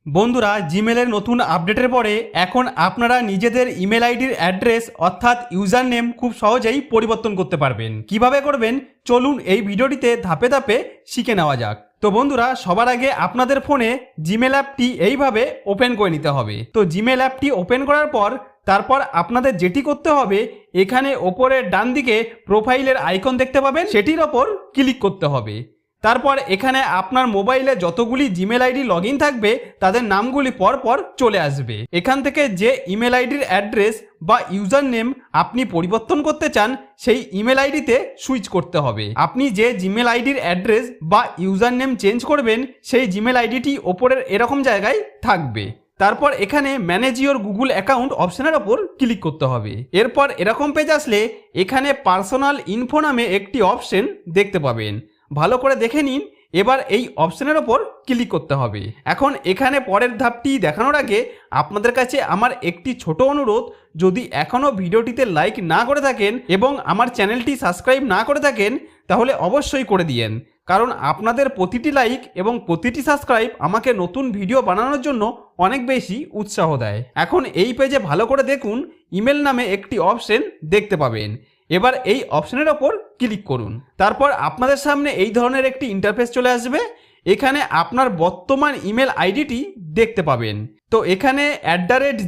বন্ধুরা, জিমেলের নতুন আপডেটের পরে এখন আপনারা নিজেদের ইমেল আইডির অ্যাড্রেস অর্থাৎ ইউজার নেম খুব সহজেই পরিবর্তন করতে পারবেন। কিভাবে করবেন চলুন এই ভিডিওটিতে ধাপে ধাপে শিখে নেওয়া যাক। তো বন্ধুরা, সবার আগে আপনাদের ফোনে জিমেল অ্যাপটি এইভাবে ওপেন করে নিতে হবে। তো জিমেল অ্যাপটি ওপেন করার পর তারপর আপনাদের যেটি করতে হবে, এখানে ওপরের ডান দিকে প্রোফাইলের আইকন দেখতে পাবেন, সেটির ওপর ক্লিক করতে হবে। তারপর এখানে আপনার মোবাইলে যতগুলি জিমেল আইডি লগ ইন থাকবে তাদের নামগুলি পরপর চলে আসবে। এখান থেকে যে ইমেল আইডির অ্যাড্রেস বা ইউজার নেম আপনি পরিবর্তন করতে চান সেই ইমেল আইডিতে সুইচ করতে হবে। আপনি যে জিমেল আইডির অ্যাড্রেস বা ইউজার নেম চেঞ্জ করবেন সেই জিমেল আইডিটি ওপরের এরকম জায়গায় থাকবে। তারপর এখানে ম্যানেজ ইওর গুগল অ্যাকাউন্ট অপশনের ওপর ক্লিক করতে হবে। এরপর এরকম পেজ আসলে এখানে পার্সোনাল ইনফো নামে একটি অপশন দেখতে পাবেন, ভালো করে দেখে নিন। এবার এই অপশনের ওপর ক্লিক করতে হবে। এখন এখানে পরের ধাপটি দেখানোর আগে আপনাদের কাছে আমার একটি ছোট অনুরোধ, যদি এখনও ভিডিওটিতে লাইক না করে থাকেন এবং আমার চ্যানেলটি সাবস্ক্রাইব না করে থাকেন তাহলে অবশ্যই করে দিয়েন, কারণ আপনাদের প্রতিটি লাইক এবং প্রতিটি সাবস্ক্রাইব আমাকে নতুন ভিডিও বানানোর জন্য অনেক বেশি উৎসাহ দেয়। এখন এই পেজে ভালো করে দেখুন, ইমেল নামে একটি অপশন দেখতে পাবেন। এবার এই অপশনের ওপর ক্লিক করুন। তারপর আপনাদের সামনে এই ধরনের একটি ইন্টারফেস চলে আসবে। এখানে আপনার বর্তমান ইমেল আইডিটি দেখতে পাবেন। তো এখানে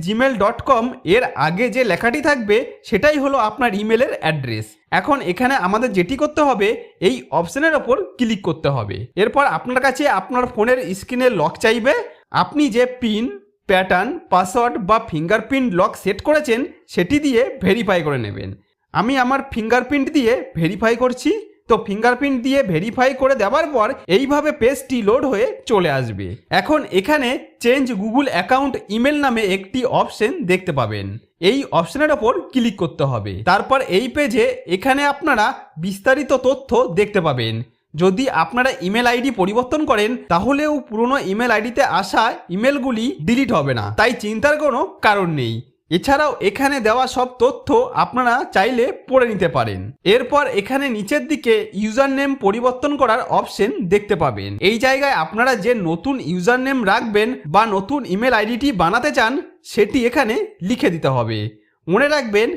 @gmail.com এর আগে যে লেখাটি থাকবে সেটাই হলো আপনার ইমেলের অ্যাড্রেস। এখন এখানে আমাদের যেটি করতে হবে, এই অপশনের ওপর ক্লিক করতে হবে। এরপর আপনার কাছে আপনার ফোনের স্ক্রিনে লক চাইবে। আপনি যে পিন, প্যাটার্ন, পাসওয়ার্ড বা ফিঙ্গারপ্রিন্ট লক সেট করেছেন সেটি দিয়ে ভেরিফাই করে নেবেন। আমি আমার ফিঙ্গারপ্রিন্ট দিয়ে ভেরিফাই করছি। তো ফিঙ্গারপ্রিন্ট দিয়ে ভেরিফাই করে দেওয়ার পর এইভাবে পেজটি লোড হয়ে চলে আসবে। এখন এখানে চেঞ্জ গুগল অ্যাকাউন্ট ইমেল নামে একটি অপশন দেখতে পাবেন, এই অপশনের ওপর ক্লিক করতে হবে। তারপর এই পেজে এখানে আপনারা বিস্তারিত তথ্য দেখতে পাবেন। যদি আপনারা ইমেল আইডি পরিবর্তন করেন তাহলেও পুরনো ইমেল আইডিতে আসা ইমেলগুলি ডিলিট হবে না, তাই চিন্তার কোনো কারণ নেই। এছাড়াও এখানে দেওয়া সব তথ্য আপনারা চাইলে পড়ে নিতে পারেন। এরপর এখানে নিচের দিকে ইউজার নেম পরিবর্তন করার অপশন দেখতে পাবেন। এই জায়গায় আপনারা যে নতুন ইউজার নেম রাখবেন বা নতুন ইমেল আইডিটি বানাতে চান সেটি এখানে লিখে দিতে হবে। মনে রাখবেন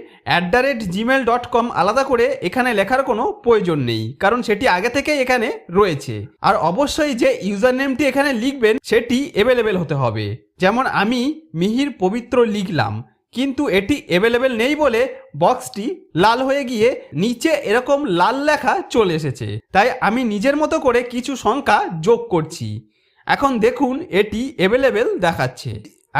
@gmail.com আলাদা করে এখানে লেখার কোনো প্রয়োজন নেই, কারণ সেটি আগে থেকেই এখানে রয়েছে। আর অবশ্যই যে ইউজার নেমটি এখানে লিখবেন সেটি অ্যাভেলেবেল হতে হবে। যেমন আমি মিহির পবিত্র লিখলাম, কিন্তু এটি অ্যাভেলেবেল নেই বলে বক্সটি লাল হয়ে গিয়ে নিচে এরকম লাল লেখা চলে এসেছে। তাই আমি নিজের মতো করে কিছু সংখ্যা যোগ করছি। এখন দেখুন এটি অ্যাভেলেবেল দেখাচ্ছে।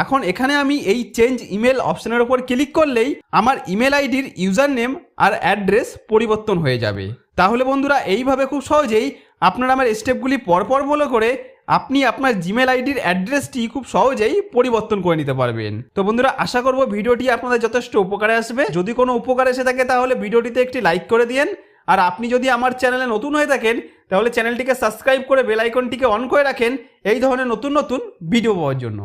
এখন এখানে আমি এই চেঞ্জ ইমেল অপশনের ওপর ক্লিক করলেই আমার ইমেল আইডির ইউজার নেম আর অ্যাড্রেস পরিবর্তন হয়ে যাবে। তাহলে বন্ধুরা, এইভাবে খুব সহজেই আপনারা আমার স্টেপগুলি পরপর ফলো করে আপনি আপনার জিমেল আইডির অ্যাড্রেসটি খুব সহজেই পরিবর্তন করে নিতে পারবেন। তো বন্ধুরা, আশা করব ভিডিওটি আপনাদের যথেষ্ট উপকারে আসবে। যদি কোনো উপকার এসে থাকে তাহলে ভিডিওটিতে একটি লাইক করে দিন। আর আপনি যদি আমার চ্যানেলে নতুন হয়ে থাকেন তাহলে চ্যানেলটিকে সাবস্ক্রাইব করে বেল আইকনটিকে অন করে রাখেন এই ধরনের নতুন নতুন ভিডিও পাওয়ার জন্য।